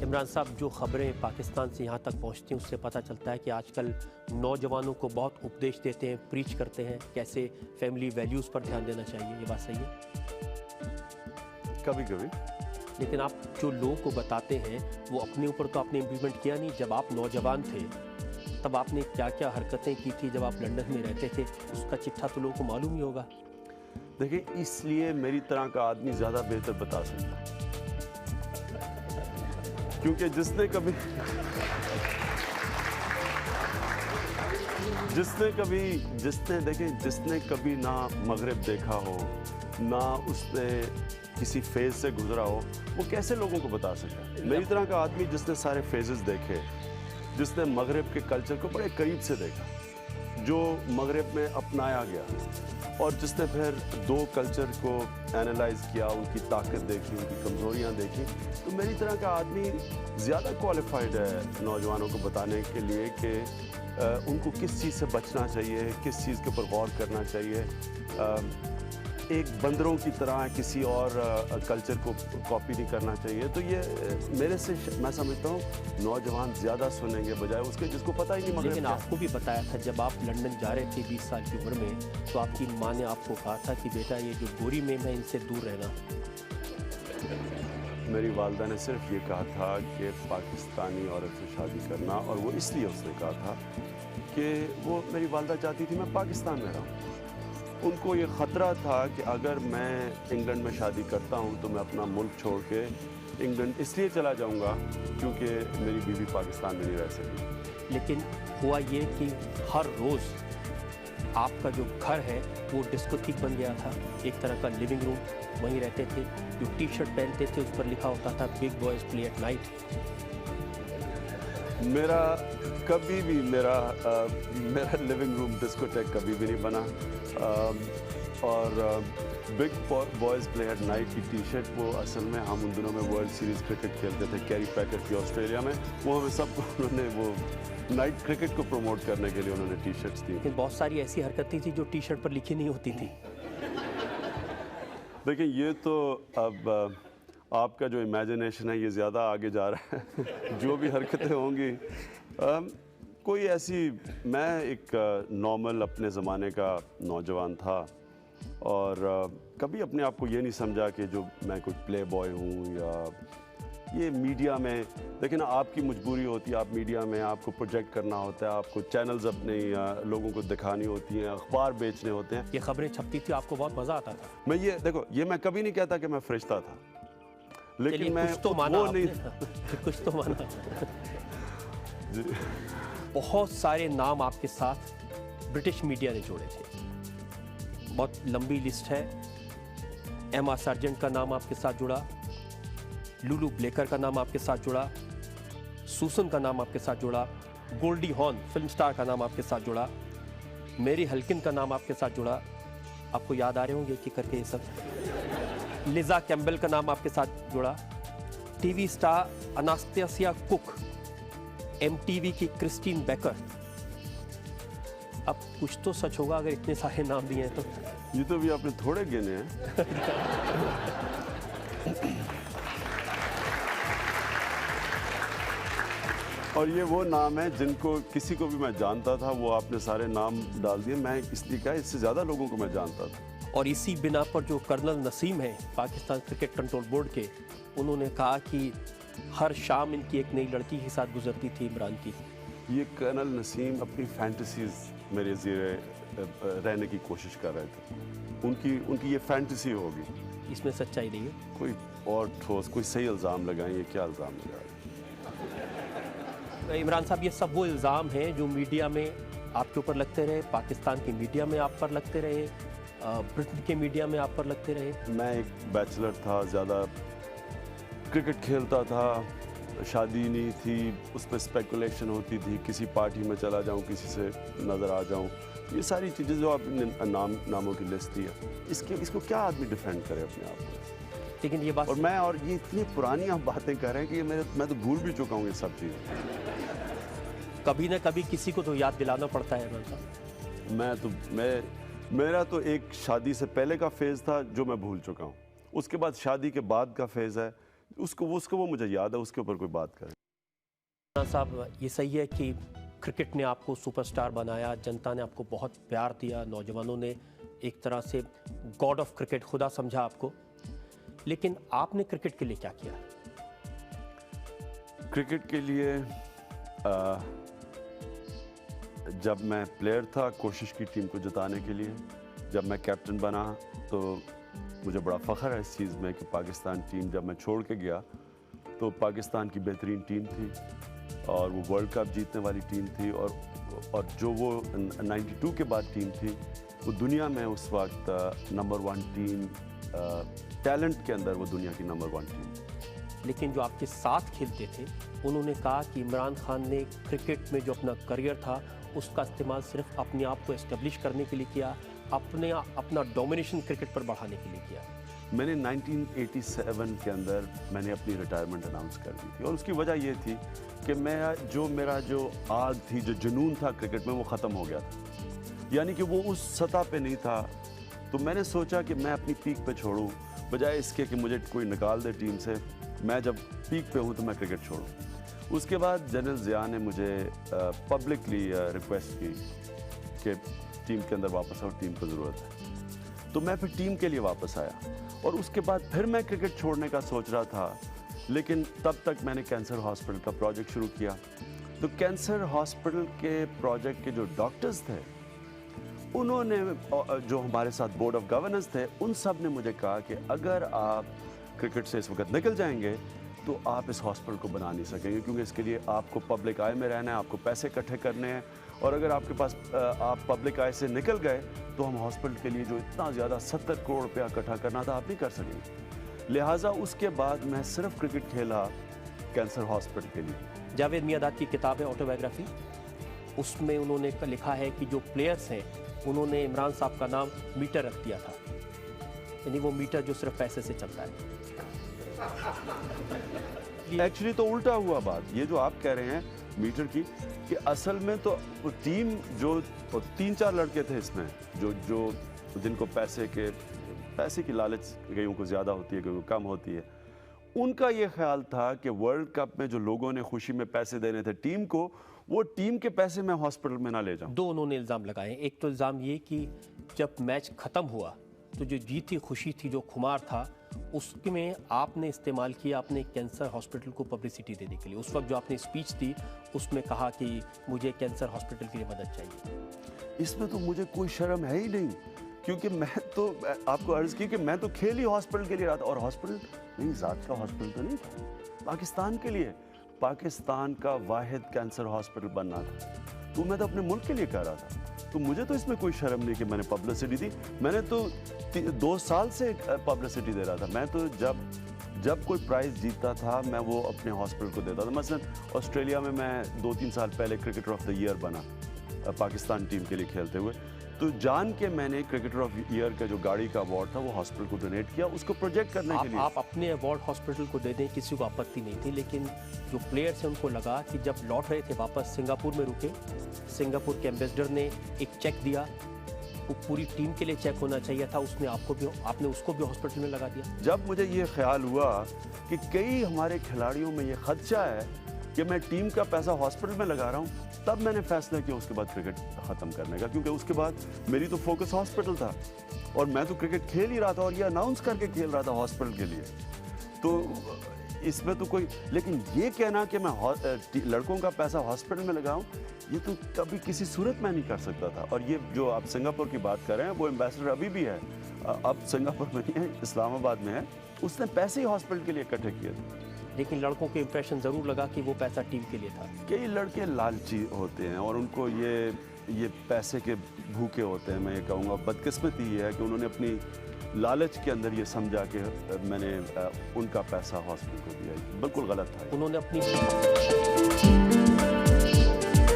इमरान साहब, जो खबरें पाकिस्तान से यहाँ तक पहुँचती हैं उससे पता चलता है कि आजकल नौजवानों को बहुत उपदेश देते हैं, प्रीच करते हैं कैसे फैमिली वैल्यूज़ पर ध्यान देना चाहिए। ये बात सही है? कभी कभी। लेकिन आप जो लोगों को बताते हैं वो अपने ऊपर तो आपने इम्प्लीमेंट किया नहीं। जब आप नौजवान थे तब आपने क्या क्या हरकतें की थी जब आप लंदन में रहते थे, उसका चिट्ठा तो लोगों को मालूम ही होगा। देखिए, इसलिए मेरी तरह का आदमी ज़्यादा बेहतर बता सकता है, क्योंकि जिसने कभी ना मगरिब देखा हो, ना उसने किसी फेज से गुजरा हो, वो कैसे लोगों को बता सकता है। मेरी तरह का आदमी जिसने सारे फेजेस देखे, जिसने मगरिब के कल्चर को बड़े करीब से देखा, जो मगरिब में अपनाया गया और जिसने फिर दो कल्चर को एनालाइज किया, उनकी ताकत देखी, उनकी कमज़ोरियाँ देखी, तो मेरी तरह का आदमी ज़्यादा क्वालिफाइड है नौजवानों को बताने के लिए कि उनको किस चीज़ से बचना चाहिए, किस चीज़ के ऊपर गौर करना चाहिए। एक बंदरों की तरह किसी और कल्चर को कॉपी नहीं करना चाहिए। तो ये मेरे से मैं समझता हूँ नौजवान ज़्यादा सुनेंगे बजाय उसके जिसको पता ही नहीं। मगर लेकिन आपको भी बताया था जब आप लंदन जा रहे थे 20 साल की उम्र में, तो आपकी माँ ने आपको कहा था कि बेटा ये जो गोरी मेम है इनसे दूर रहना। मेरी वालदा ने सिर्फ ये कहा था कि पाकिस्तानी औरत से शादी करना, और वो इसलिए उसने कहा था कि वो मेरी वालदा चाहती थी मैं पाकिस्तान में रहूँ। उनको ये ख़तरा था कि अगर मैं इंग्लैंड में शादी करता हूँ तो मैं अपना मुल्क छोड़ के इंग्लैंड इसलिए चला जाऊँगा क्योंकि मेरी बीवी पाकिस्तान में नहीं रह सकी। लेकिन हुआ ये कि हर रोज़ आपका जो घर है वो डिस्कोथेक बन गया था, एक तरह का लिविंग रूम। वहीं रहते थे, जो टी शर्ट पहनते थे उस पर लिखा होता था big boys play at night. मेरा कभी भी मेरा लिविंग रूम डिस्कोटेक कभी भी नहीं बना। और big boys play at night की टी शर्ट वो असल में हम उन दिनों में वर्ल्ड सीरीज़ क्रिकेट खेलते थे कैरी पैकेट की ऑस्ट्रेलिया में, वो हमें सबको उन्होंने वो नाइट क्रिकेट को प्रमोट करने के लिए उन्होंने टी शर्ट्स दी। लेकिन बहुत सारी ऐसी हरकतें थी जो टी शर्ट पर लिखी नहीं होती थी। देखिए, ये तो अब आपका जो इमेजिनेशन है ये ज़्यादा आगे जा रहा है। जो भी हरकतें होंगी, कोई ऐसी, मैं एक नॉर्मल अपने ज़माने का नौजवान था और कभी अपने आप को ये नहीं समझा कि जो मैं कोई प्ले बॉय हूँ या ये मीडिया में। लेकिन आपकी मजबूरी होती है, आप मीडिया में आपको प्रोजेक्ट करना होता है, आपको चैनल्स अपने लोगों को दिखानी होती हैं, अखबार बेचने होते हैं। ये खबरें छपती थी, आपको बहुत मज़ा आता था। मैं ये देखो, ये मैं कभी नहीं कहता कि मैं फरिश्ता था, लेकिन मैं कुछ तो माना वो नहीं कुछ तो माना। बहुत सारे नाम आपके साथ ब्रिटिश मीडिया ने जोड़े थे, बहुत लंबी लिस्ट है। एमा सार्जेंट का नाम आपके साथ जुड़ा, लुलू ब्लेकर का नाम आपके साथ जुड़ा, सूसन का नाम आपके साथ जुड़ा, गोल्डी हॉर्न फिल्म स्टार का नाम आपके साथ जुड़ा, मेरी हल्किन का नाम आपके साथ जुड़ा। आपको याद आ रहे होंगे कि करके ये सब। लिजा कैम्बल का नाम आपके साथ जुड़ा, टीवी स्टार अनास्टेसिया कुक, एमटीवी की क्रिस्टीन बेकर। अब कुछ तो सच होगा अगर इतने सारे नाम दिए हैं तो। ये तो भी आपने थोड़े गिने हैं। और ये वो नाम है जिनको किसी को भी मैं जानता था, वो आपने सारे नाम डाल दिए। मैं इसलिए कहा, इससे ज़्यादा लोगों को मैं जानता था। और इसी बिना पर जो कर्नल नसीम हैं पाकिस्तान क्रिकेट कंट्रोल बोर्ड के, उन्होंने कहा कि हर शाम इनकी एक नई लड़की के साथ गुजरती थी इमरान की। ये कर्नल नसीम अपनी फैंटेसीज मेरे ज़रिए रहने की कोशिश कर रहे थे। उनकी ये फैंटेसी होगी, इसमें सच्चाई नहीं है। कोई और ठोस, कोई सही इल्ज़ाम लगाएं, ये क्या इल्ज़ाम लगाएं? इमरान साहब, ये सब वो इल्ज़ाम हैं जो मीडिया में आपके ऊपर लगते रहे, पाकिस्तान की मीडिया में आप पर लगते रहे, ब्रिटेन के मीडिया में आप पर लगते रहे। मैं एक बैचलर था, ज़्यादा क्रिकेट खेलता था, शादी नहीं थी, उस पर स्पेकुलेशन होती थी, किसी पार्टी में चला जाऊं, किसी से नज़र आ जाऊं, ये सारी चीज़ें जो आपने नामों की लिस्ट दी है, इसको क्या आदमी डिफेंड करे अपने आप को। लेकिन ये बात, और ये इतनी पुरानी आप बातें कर रहे हैं कि मैं तो भूल भी चुका हूँ ये सब चीज़ें। कभी ना कभी किसी को तो याद दिलाना पड़ता है इमरान साहब। मेरा तो एक शादी से पहले का फेज़ था जो मैं भूल चुका हूँ। उसके बाद शादी के बाद का फेज़ है, उसको वो मुझे याद है, उसके ऊपर कोई बात करे। इमरान साहब, ये सही है कि क्रिकेट ने आपको सुपरस्टार बनाया, जनता ने आपको बहुत प्यार दिया, नौजवानों ने एक तरह से गॉड ऑफ क्रिकेट खुदा समझा आपको, लेकिन आपने क्रिकेट के लिए क्या किया? क्रिकेट के लिए जब मैं प्लेयर था कोशिश की टीम को जिताने के लिए। जब मैं कैप्टन बना तो मुझे बड़ा फ़ख्र है इस चीज़ में कि पाकिस्तान टीम जब मैं छोड़ के गया तो पाकिस्तान की बेहतरीन टीम थी और वो वर्ल्ड कप जीतने वाली टीम थी, और जो वो 92 के बाद टीम थी वो दुनिया में उस वक्त नंबर 1 टीम, टैलेंट के अंदर वो दुनिया की नंबर 1 टीम। लेकिन जो आपके साथ खेलते थे उन्होंने कहा कि इमरान खान ने क्रिकेट में जो अपना करियर था उसका इस्तेमाल सिर्फ अपने आप को एस्टेब्लिश करने के लिए किया, अपना डोमिनेशन क्रिकेट पर बढ़ाने के लिए किया। मैंने 1987 के अंदर मैंने अपनी रिटायरमेंट अनाउंस कर दी थी, और उसकी वजह ये थी कि मेरा जो आग थी, जो जुनून था क्रिकेट में, वो ख़त्म हो गया था, यानी कि वो उस सतह पे नहीं था। तो मैंने सोचा कि मैं अपनी पीक पे छोड़ूं, बजाय इसके कि मुझे कोई निकाल दे टीम से। मैं जब पीक पे हूं तो मैं क्रिकेट छोड़ूं। उसके बाद जनरल ज़िया ने मुझे पब्लिकली रिक्वेस्ट की कि टीम के अंदर वापस आओ, टीम को ज़रूरत है। तो मैं फिर टीम के लिए वापस आया, और उसके बाद फिर मैं क्रिकेट छोड़ने का सोच रहा था, लेकिन तब तक मैंने कैंसर हॉस्पिटल का प्रोजेक्ट शुरू किया। तो कैंसर हॉस्पिटल के प्रोजेक्ट के जो डॉक्टर्स थे उन्होंने, जो हमारे साथ बोर्ड ऑफ गवर्नेंस थे, उन सब ने मुझे कहा कि अगर आप क्रिकेट से इस वक्त निकल जाएंगे तो आप इस हॉस्पिटल को बना नहीं सकेंगे, क्योंकि इसके लिए आपको पब्लिक आई में रहना है, आपको पैसे इकट्ठे करने हैं, और अगर आपके पास आप पब्लिक आई से निकल गए तो हम हॉस्पिटल के लिए जो इतना ज़्यादा 70 करोड़ रुपया इकट्ठा करना था आप नहीं कर सकेंगे। लिहाजा उसके बाद मैं सिर्फ क्रिकेट खेला कैंसर हॉस्पिटल के लिए। जावेद मियादाद की किताब है ऑटोबायोग्राफी, उसमें उन्होंने लिखा है कि जो प्लेयर्स हैं उन्होंने इमरान साहब का नाम मीटर रख दिया था, यानी वो मीटर जो सिर्फ पैसे से चलता है। एक्चुअली तो उल्टा हुआ बात, ये जो आप कह रहे हैं मीटर की, कि असल में तो टीम जो 3-4 लड़के थे इसमें जो जिनको पैसे की लालच कईयों को ज़्यादा होती है, कईयों को कम होती है, उनका ये ख्याल था कि वर्ल्ड कप में जो लोगों ने खुशी में पैसे देने थे टीम को, वो टीम के पैसे मैं हॉस्पिटल में ना ले जाऊं। दो उन्होंने इल्ज़ाम लगाए। एक तो इल्ज़ाम ये कि जब मैच ख़त्म हुआ तो जो जीत थी, खुशी थी, जो खुमार था, उसमें आपने इस्तेमाल किया अपने कैंसर हॉस्पिटल को पब्लिसिटी देने के लिए। उस वक्त जो आपने स्पीच दी उसमें कहा कि मुझे कैंसर हॉस्पिटल के लिए मदद चाहिए। इसमें तो मुझे कोई शर्म है ही नहीं, क्योंकि मैं तो आपको अर्ज़ की कि मैं तो खेल ही हॉस्पिटल के लिए रहा था, और हॉस्पिटल नहीं, ज़ात का हॉस्पिटल तो नहीं था, पाकिस्तान के लिए, पाकिस्तान का वाहिद कैंसर हॉस्पिटल बनना था, तो मैं तो अपने मुल्क के लिए कर रहा था। तो मुझे तो इसमें कोई शर्म नहीं कि मैंने पब्लिसिटी दी। मैंने तो 2 साल से पब्लिसिटी दे रहा था। मैं तो जब कोई प्राइज़ जीतता था मैं वो अपने हॉस्पिटल को देता था। मसलन ऑस्ट्रेलिया में मैं 2-3 साल पहले क्रिकेटर ऑफ द ईयर बना पाकिस्तान टीम के लिए खेलते हुए, तो जान के मैंने क्रिकेटर ऑफ ईयर का जो गाड़ी का अवार्ड था वो हॉस्पिटल को डोनेट किया, उसको प्रोजेक्ट करने के लिए। आप अपने अवार्ड हॉस्पिटल को दे दें, किसी को आपत्ति नहीं थी, लेकिन जो प्लेयर्स हैं उनको लगा कि जब लौट रहे थे वापस सिंगापुर में रुके, सिंगापुर के एम्बेसडर ने एक चेक दिया, वो पूरी टीम के लिए चेक होना चाहिए था, आपने उसको भी हॉस्पिटल में लगा दिया। जब मुझे ये ख्याल हुआ कि कई हमारे खिलाड़ियों में ये खदशा है कि मैं टीम का पैसा हॉस्पिटल में लगा रहा हूँ, तब मैंने फैसला किया उसके बाद क्रिकेट ख़त्म करने का, क्योंकि उसके बाद मेरी तो फोकस हॉस्पिटल था और मैं तो क्रिकेट खेल ही रहा था और ये अनाउंस करके खेल रहा था हॉस्पिटल के लिए। तो इसमें तो कोई, लेकिन ये कहना कि मैं लड़कों का पैसा हॉस्पिटल में लगाऊं, ये तो कभी किसी सूरत में नहीं कर सकता था। और ये जो आप सिंगापुर की बात कर रहे हैं, वो एम्बेसडर अभी भी है, अब सिंगापुर में नहीं है, इस्लामाबाद में है, उसने पैसे ही हॉस्पिटल के लिए इकट्ठे किए थे। लेकिन लड़कों के इंप्रेशन ज़रूर लगा कि वो पैसा टीम के लिए था। कई लड़के लालची होते हैं और उनको ये पैसे के भूखे होते हैं। मैं ये कहूँगा बदकिस्मती ये है कि उन्होंने अपनी लालच के अंदर ये समझा कि मैंने उनका पैसा हॉस्पिटल को दिया। बिल्कुल गलत था। उन्होंने अपनी